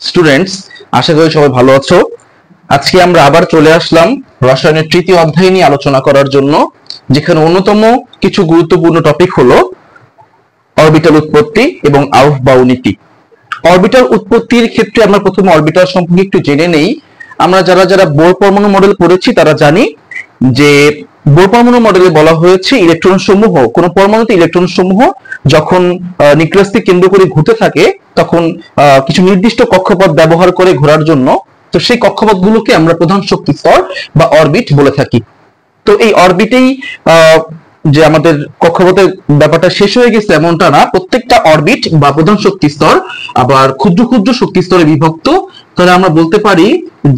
Students, আশা করি সবাই ভালো আছো। আজকে আমরা আবার চলে আসলাম রসায়নের তৃতীয় অধ্যায় নিয়ে আলোচনা করার জন্য, যেখানে অন্যতম কিছু গুরুত্বপূর্ণ টপিক হলো অরবিটাল উৎপত্তি এবং আউফবাউ নীতি। অরবিটাল উৎপত্তির ক্ষেত্রে আমরা প্রথমে অরবিটাল সম্পর্কে একটু জেনে নেই। আমরা যারা যারা বোর পরমাণু মডেল পড়েছি তারা জানি যে বোর পরমাণু মডেলে বলা হয়েছে ইলেকট্রন সমূহ, কোন পরমাণুতে ইলেকট্রন সমূহ যখন নিউক্লিয়াসকে কেন্দ্র করে ঘুরতে থাকে তখন কিছু নির্দিষ্ট কক্ষপথ ব্যবহার করে ঘোরার জন্য, তো সেই কক্ষপথগুলোকে আমরা প্রধান শক্তি স্তর বা অরবিট বলে থাকি। তো এই অরবিটেই যে আমাদের কক্ষপথের ব্যাপারটা শেষ হয়ে গেছে এমনটা না, প্রত্যেকটা অরবিট বা প্রধান শক্তি স্তর আবার ক্ষুদ্র ক্ষুদ্র শক্তি স্তরে বিভক্ত। তাহলে আমরা বলতে পারি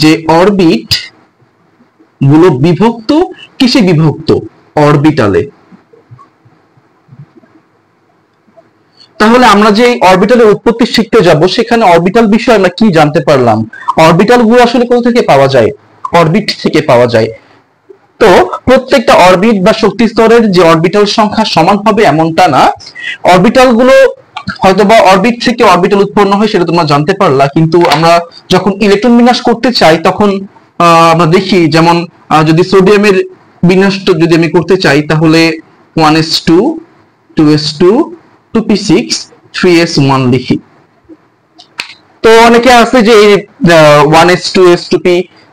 যে অরবিট গুলো বিভক্ত কিসে বিভক্ত? অরবিটালে। তাহলে আমরা যে অরবিটালের উৎপত্তি শিখতে যাব সেখানে অরবিটাল বিষয়ে আমরা কি জানতে পারলাম? অরবিটাল গুলো আসলে কোথা থেকে পাওয়া যায়? অরবিট থেকে পাওয়া যায়। তো প্রত্যেকটা অরবিট বা শক্তি স্তরের যে অরবিটাল সংখ্যা সমান হবে এমনটা না। অরবিটাল গুলো হয়তোবা অরবিট থেকে অরবিটাল উৎপন্ন হয় সেটা তোমরা জানতে পারলা, কিন্তু আমরা যখন ইলেকট্রন বিন্যাস করতে চাই তখন আমরা দেখি, যেমন যদি সোডিয়ামের বিন্যাসটা যদি আমি করতে চাই তাহলে 1s2 2s2 2p6 3s1 লিখি। তো অনেকে আছে যে 1s 2s 2p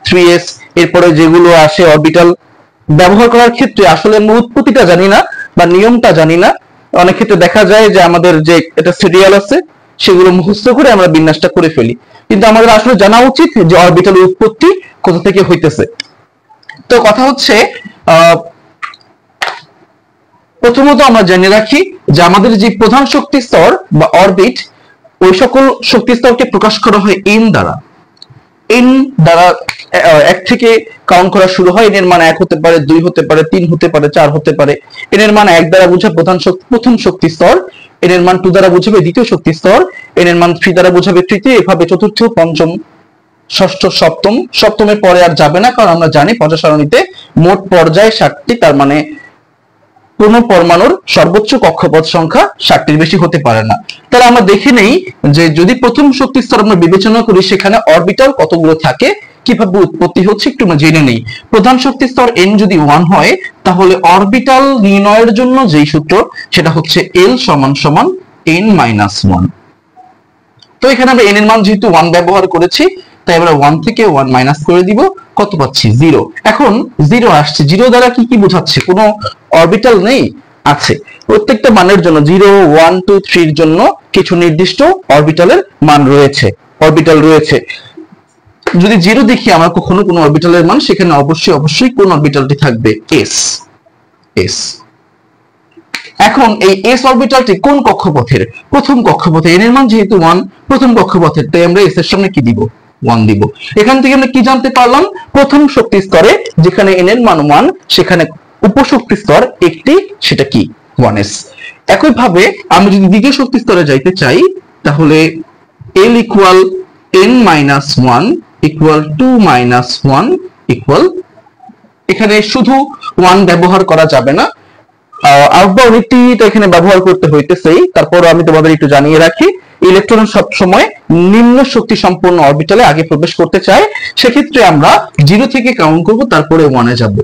3s এরপরে যেগুলো আসে অরবিটাল ব্যবহার করার ক্ষেত্রে আসলে আমরা উৎপত্তিটা জানি না বা নিয়মটা জানি না। অনেক ক্ষেত্রে দেখা যায় যে আমাদের যে এটা সিরিয়াল আছে সেগুলো মুখস্থ করে আমরা বিন্যাসটা করে ফেলি, কিন্তু আমাদের আসলে জানা উচিত যে অরবিটালের উৎপত্তি কোথা থেকে হইতেছে। তো কথা হচ্ছে প্রথমত আমরা জেনে রাখি যে আমাদের যে প্রধান শক্তি স্তর বা অরবিট, ওই সকল শক্তি স্তরকে প্রকাশ করা হয় এন দ্বারা। এন দ্বারা 1 থেকে কাউন্ট করা শুরু হয়। এন এর মান 1 হতে পারে, 2 হতে পারে, 3 হতে পারে, 4 হতে পারে। এন এর মান 1 দ্বারা বোঝায় প্রথম শক্তি স্তর, এন এর মান 2 দ্বারা বোঝাবে দ্বিতীয় শক্তি স্তর, এন এর মান 3 দ্বারা বোঝাবে তৃতীয়, এভাবে চতুর্থ, পঞ্চম, ষষ্ঠ, সপ্তম। সপ্তমের পরে আর যাবে না, কারণ আমরা জানি পর্যায় সারণীতে মোট পর্যায় 7টি, তার মানে কোন পরমাণুর সর্বোচ্চ কক্ষপথ সংখ্যা 7টির বেশি হতে পারে না। তাহলে আমরা দেখে নেই যে যদি প্রথম শক্তি স্তর আমরা বিবেচনা করি সেখানে অরবিটাল কতগুলো থাকে, কিভাবে উৎপত্তি হচ্ছে একটু আমরা জেনে নেই। প্রধান শক্তি স্তর n যদি 1 হয় তাহলে অরবিটাল নির্ণয়ের জন্য যেই সূত্র সেটা হচ্ছে L সমান সমান n-1। তো এখানে আমরা n এর মান যেহেতু 1 ব্যবহার করেছি তাই আমরা 1 থেকে 1 মাইনাস করে দিব, কত পাচ্ছি? 0। এখন 0 আসছে, 0 দ্বারা কি কি বোঝাচ্ছে? কোনো অরবিটাল নেই? আছে। প্রত্যেকটা মানের জন্য 0 1 2 3 এর জন্য কিছু নির্দিষ্ট অরবিটালের মান রয়েছে, অরবিটাল রয়েছে। যদি 0 দেখি আমরা কখনো কোনো অরবিটালের মান, সেখানে অবশ্যই কোন অরবিটালটি থাকবে? s। এখন এই s অরবিটালটি কোন কক্ষপথের? প্রথম কক্ষপথে। n এর মান যেহেতু 1 প্রথম কক্ষপথের, তাই আমরা s এর সামনে কি দিব? 1 দিব। এখান থেকে আমরা কি জানতে পারলাম? প্রথম শক্তি স্তরে যেখানে n এর মান 1 সেখানে উপশক্তি স্তর একটি, সেটা কি? 1s। একই ভাবে আমি যদি দ্বিতীয় শক্তি স্তরে যাইতে চাই তাহলে L equal n-1 equal 2-1 equal, এখানে শুধু 1 ব্যবহার করা যাবে না, আউফবাউ নীতিটা এখানে ব্যবহার করতে হইতেছেই। তারপর আমি তোমাদের একটু জানিয়ে রাখি, ইলেকট্রন সব সময় নিম্ন শক্তি সম্পন্ন অরবিটালে আগে প্রবেশ করতে চায়। সেক্ষেত্রে আমরা 0 থেকে কাউন্ট করব, তারপরে 1 এ যাব।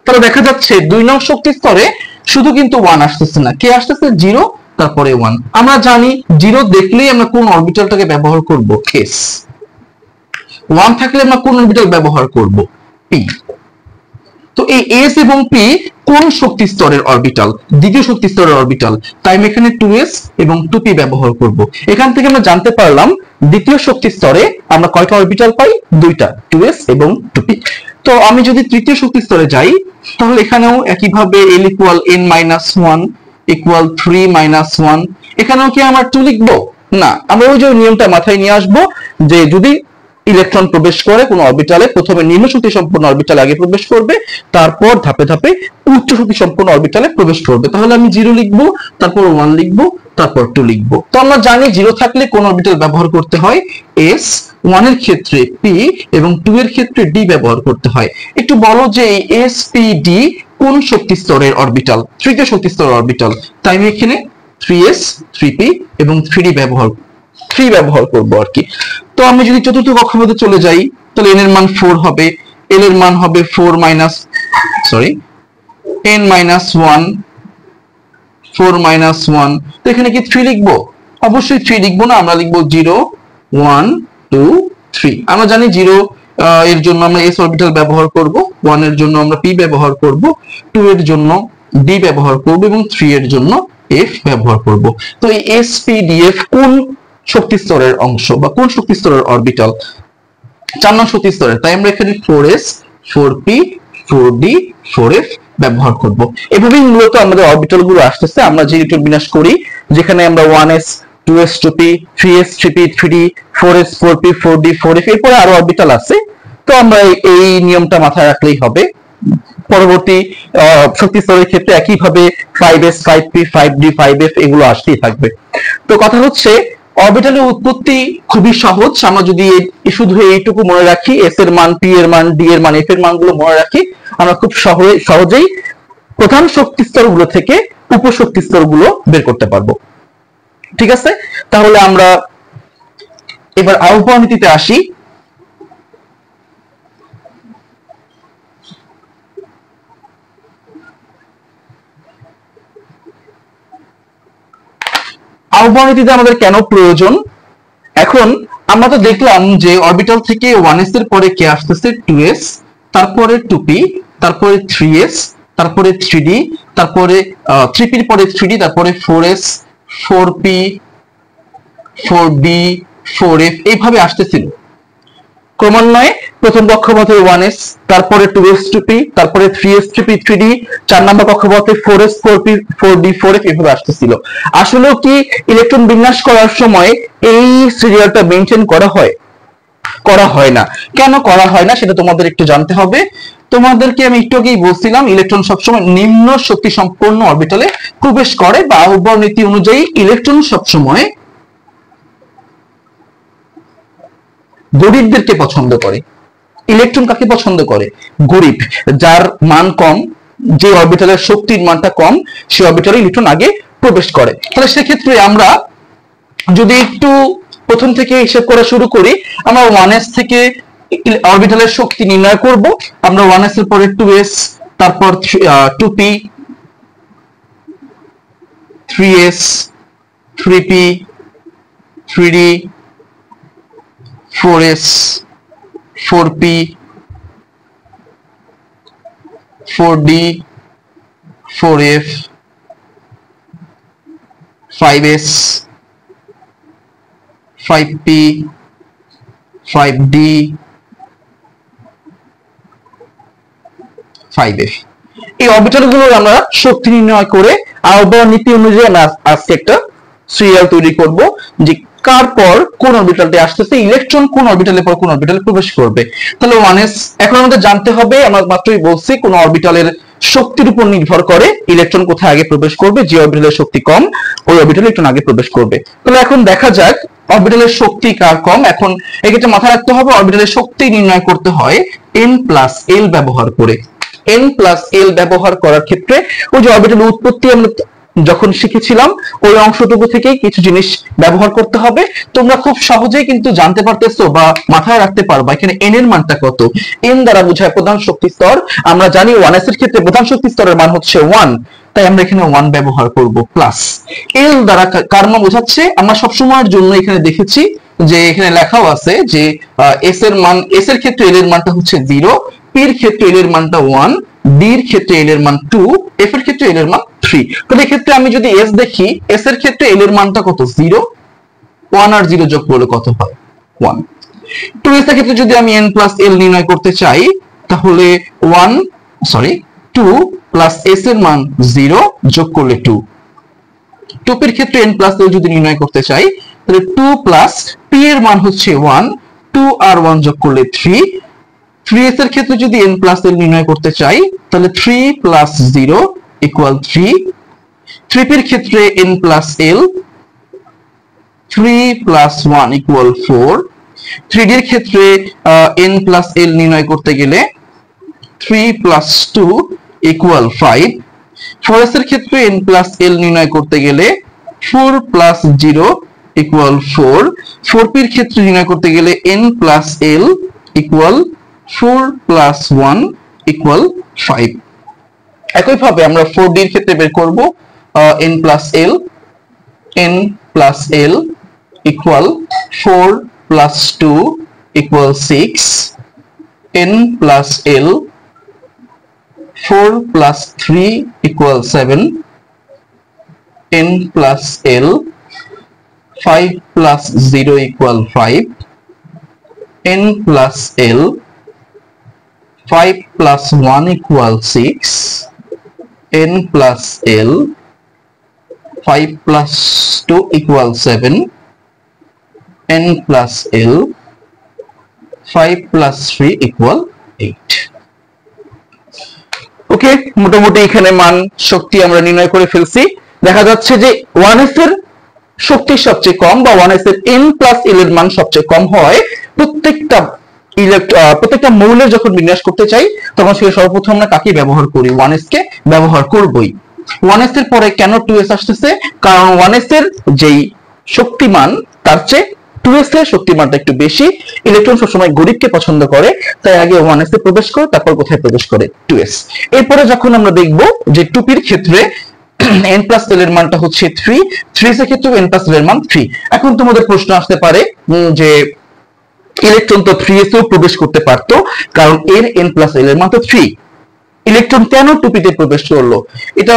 তাহলে দেখা যাচ্ছে 2 নং শক্তি স্তরে শুধু কিন্তু 1 আসতেছে না, কে আসতেছে? 0 তারপরে 1। আমরা জানি 0 দেখলেই আমরা কোন অরবিটালটাকে ব্যবহার করব? s। 1 থাকলে আমরা কোন অরবিটাল ব্যবহার করব? p। তো এই s এবং p কোন শক্তি স্তরের অরবিটাল? দ্বিতীয় শক্তি স্তরের অরবিটাল, তাই আমি এখানে 2s এবং 2p ব্যবহার করব। এখান থেকে আমরা জানতে পারলাম দ্বিতীয় শক্তি স্তরে আমরা কয়টা অরবিটাল পাই? 2টা, 2s এবং 2p। তো আমি যদি তৃতীয় শক্তি স্তরে যাই তাহলে এখানেও একইভাবে L ইকুয়াল n-1 ইকুয়াল 3-1। এখানেও কি আমরা 2 লিখবো? না, আমরা ওই যে নিয়মটা মাথায় নিয়ে আসবো যে যদি ইলেকট্রন প্রবেশ করে কোন অরবিটালে প্রথমে নিম্ন শক্তি সম্পন্ন অরবিটালে আগে প্রবেশ করবে, তারপর ধাপে ধাপে উচ্চ শক্তি সম্পন্ন অরবিটালে প্রবেশ করবে। তাহলে আমি 0 লিখবো, তারপর 1 লিখবো, তারপর 2 লিখবো। তো আমরা জানি 0 থাকলে কোন অরবিটাল ব্যবহার করতে হয়? s, 1 এর ক্ষেত্রে p এবং 2 এর ক্ষেত্রে d ব্যবহার করতে হয়। একটু বলো যে এই s p d কোন শক্তি স্তরের অরবিটাল? তৃতীয় শক্তি স্তরের অরবিটাল, তাই আমি এখানে 3s 3p এবং 3d ব্যবহার 3 ব্যবহার করব আর কি। তো আমি যদি চতুর্থ কক্ষপথে চলে যাই তাহলে n এর মান 4 হবে, l এর মান হবে 4 মাইনাস n মাইনাস 1, 4 মাইনাস 1। তো এখানে কি 3 লিখবো? অবশ্যই 3 লিখবো না, আমরা লিখবো 0 1 2 3। আমরা জানি 0 এর জন্য আমরা s অরবিটাল ব্যবহার করব, 1 এর জন্য আমরা p ব্যবহার করব, 2 এর জন্য d ব্যবহার করব এবং 3 এর জন্য f ব্যবহার করব। তো এই s p d f কোন শক্তি স্তরের অংশ বা কোন শক্তি স্তরের অরবিটাল? 4 নং শক্তি স্তরের। তাই আমরা এখানে 4s 4p 4d 4f ব্যবহার করব। এভাবেই মূলত আমাদের অরবিটাল গুলো আসতেছে। আমরা যে ইলেকট্রন বিন্যাস করি, যেখানে আমরা 1s 2s 2p 3s 3p 3d 4s 4p 4d 4f, এরপরে আরো অরবিটাল আছে। তো আমরা এই নিয়মটা মাথায় রাখলেই হবে। পরবর্তী শক্তি স্তরের ক্ষেত্রে একইভাবে 5s 5p 5d 5f এগুলো আসতেই থাকবে। তো কথা হচ্ছে অরবিটালের উৎপত্তি খুবই সহজ। আমরা যদি শুধু এইটুকু মনে রাখি, s এর মান, p এর মান, d এর মান, f এর মানগুলো মনে রাখি, আমরা খুব সহজেই প্রধান শক্তি স্তরগুলো থেকে উপশক্তি স্তরগুলো বের করতে পারবো। ঠিক আছে, তাহলে আমরা এবার আহ্বান নীতিতে আসি। আহ্বান নীতিতে আমাদের কেন প্রয়োজন? এখন আমরা তো দেখলাম যে অরবিটাল থেকে 1s এর পরে কে আসতেছে 2s, তারপরে 2p, তারপরে 3s, তারপরে 3d, তারপরে 3p এর পরে 3d, তারপরে 4s 4p 4d 4f এইভাবে আসতেছিল ক্রমান্বয়ে। প্রথম কক্ষপথে 1s, তারপরে 2s 2p, তারপরে 3s 3p 3d, 4 নম্বর কক্ষপথে 4s 4p 4d 4f এভাবে আসতেছিল। আসলে কি ইলেকট্রন বিন্যাস করার সময় এই সিরিয়ালটা মেইনটেইন করা হয়? করা হয় না। কেন করা হয় না সেটা তোমাদের একটু জানতে হবে। তোমাদেরকে আমি একটু আগেই বলছিলাম, ইলেকট্রন সবসময় নিম্ন শক্তি সম্পন্ন অরবিটালে প্রবেশ করে, বা আহ্বান নীতি অনুযায়ী ইলেকট্রন সবসময় গরিবদেরকে পছন্দ করে। ইলেকট্রন কাকে পছন্দ করে? গরিব, যার মান কম, যে অরবিটালের শক্তির মানটা কম, সেই অরবিটালে ইলেকট্রন আগে প্রবেশ করে। তাহলে সেক্ষেত্রে আমরা যদি একটু প্রথম থেকে হিসাব করা শুরু করি, আমরা 1s থেকে অরবিটালের শক্তি নির্ণয় করব। আমরা 1s এর পরে 2s, তারপর 2p 3s 3p 3d 4s 4p 4d 4f 5s 5p 5d 5f। এই অরবিটালগুলো আমরা শক্তি নির্ণয় করে আহ্বান নীতি অনুযায়ী আমরা আজকে একটা সিরিয়াল তৈরি করব যে কার পর কোন অরবিটালটি আসতেছে, ইলেকট্রন কোন অরবিটালের পর কোন অরবিটালে প্রবেশ করবে। তাহলে 1s, এখন আমাদের জানতে হবে, আমরা মাত্রই বলছি কোন অরবিটালের শক্তির উপর নির্ভর করে ইলেকট্রন কোথায় আগে প্রবেশ করবে। যে অরবিটালের শক্তি কম, ওই অরবিটালে ইলেকট্রন আগে প্রবেশ করবে। তাহলে এখন দেখা যাক অরবিটালের শক্তি কার কম। এখন এক্ষেত্রে মাথায় রাখতে হবে অরবিটালের শক্তি নির্ণয় করতে হয় n প্লাস l ব্যবহার করে। n প্লাস l ব্যবহার করার ক্ষেত্রে ওই যে অরবিটালের উৎপত্তি আমরা যখন শিখেছিলাম ওই অংশটুকু থেকেই কিছু জিনিস ব্যবহার করতে হবে। তোমরা খুব সহজেই কিন্তু জানতে পারতেছো বা মাথায় রাখতে পারবা এখানে n এর মানটা কত। n দ্বারা বোঝায় প্রধান শক্তি স্তর। আমরা জানি 1s এর ক্ষেত্রে প্রধান শক্তি স্তরের মান হচ্ছে 1, তাই আমরা এখানে 1 ব্যবহার করব। প্লাস l দ্বারা কার মান বোঝাচ্ছে? আমরা সব সময়ের জন্য এখানে দেখেছি যে এখানে লেখাও আছে যে s এর মান, s এর ক্ষেত্রে l এর মানটা হচ্ছে 0, p এর ক্ষেত্রে l এর মানটা 1, d এর ক্ষেত্রে l এর মান 2, f এর ক্ষেত্রে l এর মান 3। তো এই ক্ষেত্রে আমি যদি s দেখি, s এর ক্ষেত্রে l এর মানটা কত? 0, 1 আর 0 যোগ করলে কত হয়? 1। 2s এর ক্ষেত্রে যদি আমি n প্লাস l নির্ণয় করতে চাই, তাহলে 2 প্লাস s এর মান 0 যোগ করলে 2। 2p এর ক্ষেত্রে n প্লাস l যদি নির্ণয় করতে চাই, তাহলে 2 প্লাস p এর মান হচ্ছে 1, 2 আর 1 যোগ করলে 3। 3s এর ক্ষেত্রে যদি n প্লাস l নির্ণয় করতে চাই, তাহলে 3 প্লাস 0 ইকুয়াল 3। 3p এর ক্ষেত্রে n plus l, 3 plus 1 equal 4। 3d এর ক্ষেত্রে n প্লাস l নির্ণয় করতে গেলে 3 প্লাস 2 ইকুয়াল 5। 4s এর ক্ষেত্রে n প্লাস l নির্ণয় করতে গেলে 4 প্লাস 0 ইকুয়াল 4, 4p এর ক্ষেত্রে নির্ণয় করতে গেলে n plus l equal 4 plus 1 equal 5। একইভাবে আমরা 4d এর ক্ষেত্রে বের করব n plus l equal 4 plus 2 equal 6, n plus l 4 plus 3 equals 7, n plus l 5 plus 0 equal 5, n plus l 5 plus 1 equal 6, n plus l 5 plus 2 equal 7, n plus l 5 plus 3 equal 8। ওকে, মোটামুটি এখানে মান শক্তি আমরা নির্ণয় করে ফেলছি। দেখা যাচ্ছে যে 1s এর শক্তি সবচেয়ে কম বা 1s এর n প্লাস l এর মান সবচেয়ে কম হয় প্রত্যেকটা মৌলের যখন বিন্যাস করতে চাই তখন সে সর্বপ্রথম আমরা কাকে ব্যবহার করি? 1s কে ব্যবহার করবই। 1s এর পরে কেন 2s আসতেছে? কারণ 1s এর যেই শক্তিমান তার চেয়ে 2s এর শক্তিমানটা একটু বেশি। ইলেকট্রন সবসময় গরিবকে পছন্দ করে, তাই আগে 1s এ প্রবেশ করে তারপর কোথায় প্রবেশ করে? 2s। এরপরে যখন আমরা দেখব যে 2p এর ক্ষেত্রে n প্লাস l এর মানটা হচ্ছে 3, 3s এর ক্ষেত্রে n প্লাস l এর মান 3। এখন তোমাদের প্রশ্ন আসতে পারে যে ইলেকট্রন তো 3s এও প্রবেশ করতে পারতো, কারণ এর n প্লাস l এর মান তো 3, ইলেকট্রন কেন 2p তে প্রবেশ করলো? এটা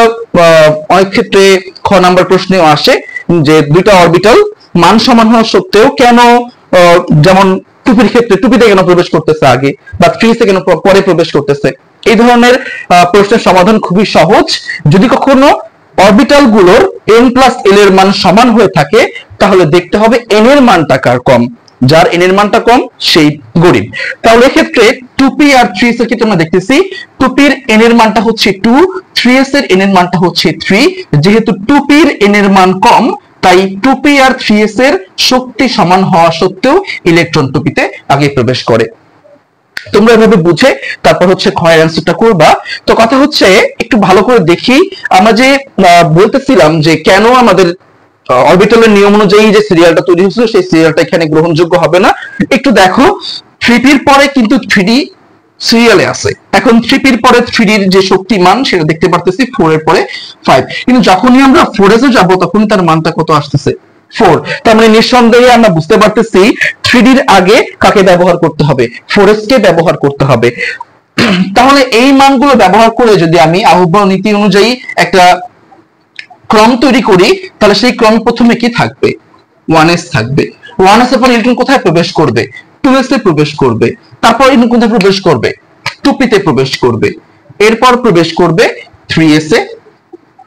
অনেক ক্ষেত্রে খ নাম্বার প্রশ্নেও আসে যে দুইটা অরবিটাল মান সমান হওয়া সত্ত্বেও কেন, যেমন 2p এর ক্ষেত্রে 2p তে কেন প্রবেশ করতেছে আগে, বা 3s এ কেন পরে প্রবেশ করতেছে? এই ধরনের প্রশ্নের সমাধান খুবই সহজ। যদি কখনো অরবিটাল গুলোর n প্লাস l এর মান সমান হয়ে থাকে তাহলে দেখতে হবে n এর মানটা কার কম, যার n এর মানটা কম সেই গরিব। তাহলে এক্ষেত্রে 2p আর 3s এর ক্ষেত্রে আমরা দেখতেছি 2p এর n এর মানটা হচ্ছে 2, 3s এর n এর মানটা হচ্ছে 3। যেহেতু 2p এর n এর মান কম তাই 2p আর 3s এর শক্তি সমান হওয়া সত্ত্বেও ইলেকট্রন 2p তে আগে প্রবেশ করে। তোমরা এভাবে বুঝে তারপর হচ্ছে ক্ষয়ের অ্যান্সারটা করবা। তো কথা হচ্ছে একটু ভালো করে দেখি, আমরা যে বলতেছিলাম যে কেন আমাদের অরবিটালের নিয়ম অনুযায়ী যে সিরিয়ালটা তৈরি হয়েছিল সেই সিরিয়ালটা এখানে গ্রহণযোগ্য হবে না। একটু দেখো 3p এর পরে কিন্তু 3d সিরিয়ালে আছে। এখন 3p এর পরে 3d এর যে শক্তিমান সেটা দেখতে পারতেছি 4 এর পরে 5, কিন্তু যখনই আমরা 4s এ যাব তখনই তার মানটা কত আসতেছে? 4। তার মানে নিঃসন্দেহে আমরা বুঝতে পারতেছি 3d এর আগে কাকে ব্যবহার করতে হবে? 4s কে ব্যবহার করতে হবে। তাহলে এই মানগুলো ব্যবহার করে যদি আমি আহ্বান নীতি অনুযায়ী একটা ক্রম তৈরি করি তাহলে সেই ক্রমে প্রথমে কি থাকবে? 1s থাকবে। 1s এর পর ইলেকট্রন কোথায় প্রবেশ করবে? 2s এ প্রবেশ করবে। তারপর ইলেকট্রন কোথায় প্রবেশ করবে? 2p তে প্রবেশ করবে। এরপর প্রবেশ করবে 3s এ,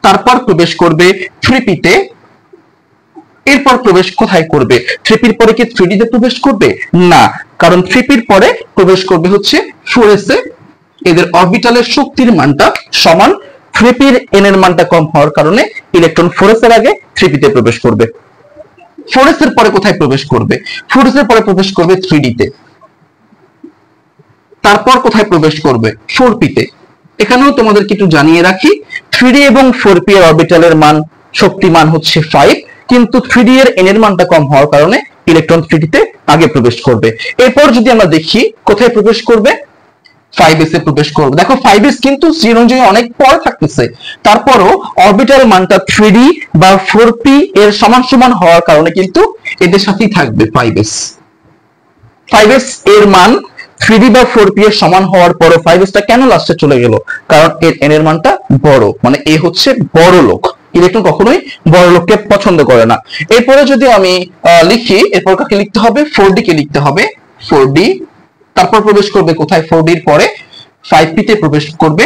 তারপর প্রবেশ করবে 3p তে। এরপর প্রবেশ কোথায় করবে? 3p এর পরে কি 3d তে প্রবেশ করবে? না, কারণ 3p এর পরে প্রবেশ করবে হচ্ছে 4s এ। এদের অরবিটালের শক্তির মানটা সমান, 3p এর n এর মানটা কম হওয়ার কারণে ইলেকট্রন 4s এর আগে 3p তে প্রবেশ করবে। 4s এর পরে কোথায় প্রবেশ করবে? 4s এর পরে প্রবেশ করবে 3d তে। তারপর কোথায় প্রবেশ করবে? 4p তে। এখানেও তোমাদেরকে একটু জানিয়ে রাখি 3d এবং 4p এর অরবিটালের মান শক্তি মান হচ্ছে 5, কিন্তু 3d এর n এর মানটা কম হওয়ার কারণে ইলেকট্রন 3d তে আগে প্রবেশ করবে। এরপর যদি আমরা দেখি কোথায় প্রবেশ করবে? 5s এ প্রবেশ করবে। দেখো 5s কিন্তু c অনুযায়ী অনেক পর থাকতেছে, তারপরও অরবিটাল মানটা 3d বা 4p এর সমান সমান হওয়ার কারণে কিন্তু এদের সাথেই থাকবে 5s। 5s এর মান 3d বা 4p এর সমান হওয়ার পরও 5s টা কেন লাস্টে চলে গেল? কারণ এর n এর মানটা বড়, মানে এ হচ্ছে বড় লোক। ইলেকট্রন কখনোই বড় লোককে পছন্দ করে না। এরপরে যদি আমি লিখি, এরপর কাকে লিখতে হবে? 4d কে লিখতে হবে। 4d তারপর প্রবেশ করবে কোথায়? 4d এর পরে 5p তে প্রবেশ করবে।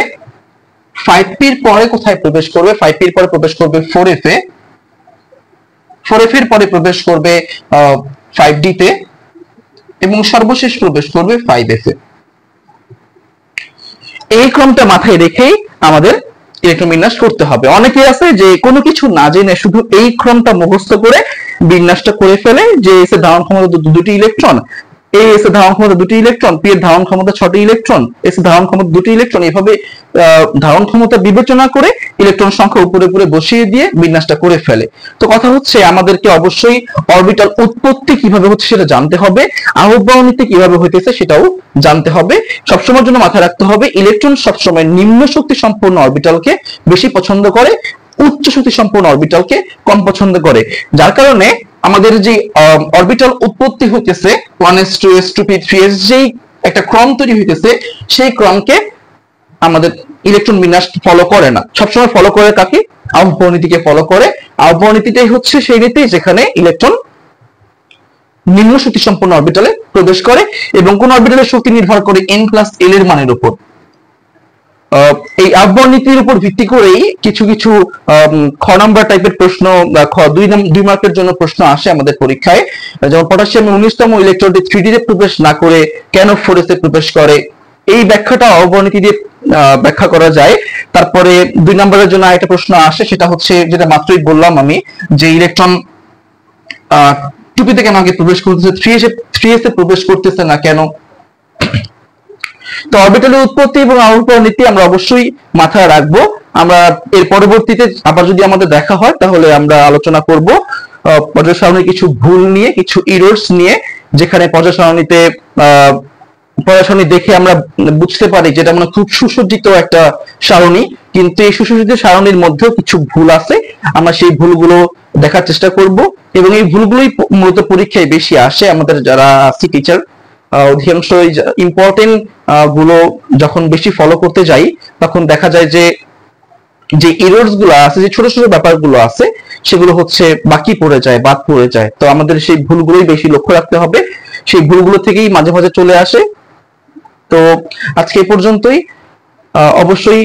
5p এর পরে কোথায় প্রবেশ করবে? 5p এর পরে প্রবেশ করবে 4f এ। 4f এর পরে প্রবেশ করবে 5d তে এবং সর্বশেষ প্রবেশ করবে 5s এ। এই ক্রমটা মাথায় রেখেই আমাদের ইলেকট্রন বিন্যাস করতে হবে। অনেকে আছে যে কোনো কিছু না জেনে শুধু এই ক্রমটা মুখস্থ করে বিন্যাসটা করে ফেলে যে এসে ধারণ ক্ষমতা দুটি ইলেকট্রন, এ এস এর ধারণ ক্ষমতা 2টি ইলেকট্রন, পি এর ধারণ ক্ষমতা 6টি ইলেকট্রন, এস এর ধারণ ক্ষমতা 2টি ইলেকট্রন, এভাবে ধারণ ক্ষমতা বিবেচনা করে ইলেকট্রন সংখ্যা উপরে উপরে বসিয়ে দিয়ে বিন্যাসটা করে ফেলে। তো কথা হচ্ছে আমাদেরকে অবশ্যই অরবিটাল উৎপত্তি কিভাবে হচ্ছে সেটা জানতে হবে, আহ্বায়নীতি কিভাবে হইতেছে সেটাও জানতে হবে। সবসময়ের জন্য মাথায় রাখতে হবে ইলেকট্রন সবসময় নিম্ন শক্তি সম্পন্ন অরবিটালকে বেশি পছন্দ করে, উচ্চ শক্তি সম্পন্ন অরবিটালকে কম পছন্দ করে। যার কারণে আমাদের যে অরবিটাল উৎপত্তি হইতেছে 1s 2s 2p 3s যেই একটা ক্রম তৈরি হইতেছে, সেই ক্রমকে আমাদের ইলেকট্রন বিন্যাস ফলো করে না, সবসময় ফলো করে কাকে? আহ্বায়নীতিকে ফলো করে। আহ্বায়নীতিটাই হচ্ছে সেই নীতি যেখানে ইলেকট্রন নিম্ন শক্তি সম্পন্ন অরবিটালে প্রবেশ করে এবং কোন অরবিটালের শক্তি নির্ভর করে n+l এর মানের উপর। এই আহ্বায়ন নীতির উপর ভিত্তি করেই কিছু কিছু খ নাম্বার টাইপের প্রশ্ন, দুই মার্কের জন্য প্রশ্ন আসে আমাদের পরীক্ষায়। যেমন পটাশিয়াম 19তম ইলেকট্রনটি 3d তে প্রবেশ না করে কেন 4s এ প্রবেশ করে, এই ব্যাখ্যাটা আহ্বায়ন নীতি দিয়ে ব্যাখ্যা করা যায়। তারপরে 2 নম্বরের জন্য আরেকটা প্রশ্ন আসে, সেটা হচ্ছে যেটা মাত্রই বললাম আমি, যে ইলেকট্রন 2p থেকে কেন আগে প্রবেশ করতেছে, 3s এ প্রবেশ করতেছে না কেন। তো অরবিটালের উৎপত্তি এবং আহ্বায়ন নীতি আমরা অবশ্যই মাথায় রাখবো। আমরা এর পরবর্তীতে আবার যদি আমাদের দেখা হয় তাহলে আমরা আলোচনা করব পর্যায় সারণীর কিছু ভুল নিয়ে, কিছু ইরর্স নিয়ে, যেখানে পর্যায় সারণী দেখে আমরা বুঝতে পারি যেটা মানে খুব সুসজ্জিত একটা সারণী, কিন্তু এই সুসজ্জিত সারণীর মধ্যেও কিছু ভুল আছে। আমরা সেই ভুলগুলো দেখার চেষ্টা করব এবং এই ভুলগুলোই মূলত পরীক্ষায় বেশি আসে। আমাদের যারা আসি টিচার অধিকাংশ ইম্পর্টেন্ট গুলো যখন বেশি ফলো করতে যাই তখন দেখা যায় যে যে এরর্স গুলো আছে, যে ছোট ছোট ব্যাপারগুলো আছে, সেগুলো হচ্ছে বাকি পড়ে যায়, বাদ পড়ে যায়। তো আমাদের সেই ভুলগুলোই বেশি লক্ষ্য রাখতে হবে, সেই ভুলগুলো থেকেই মাঝে মাঝে চলে আসে। তো আজকে এই পর্যন্তই। অবশ্যই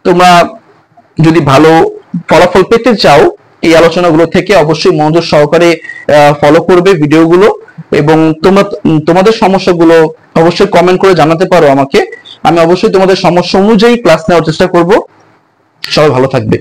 তোমরা যদি ভালো ফলাফল পেতে চাও এই আলোচনাগুলো থেকে অবশ্যই মনোযোগ সহকারে ফলো করবে ভিডিওগুলো, এবং তোমাদের সমস্যাগুলো অবশ্যই কমেন্ট করে জানাতে পারো আমাকে। আমি অবশ্যই তোমাদের সমস্যা অনুযায়ী ক্লাস নেওয়ার চেষ্টা করব। সবাই ভালো থাকবে।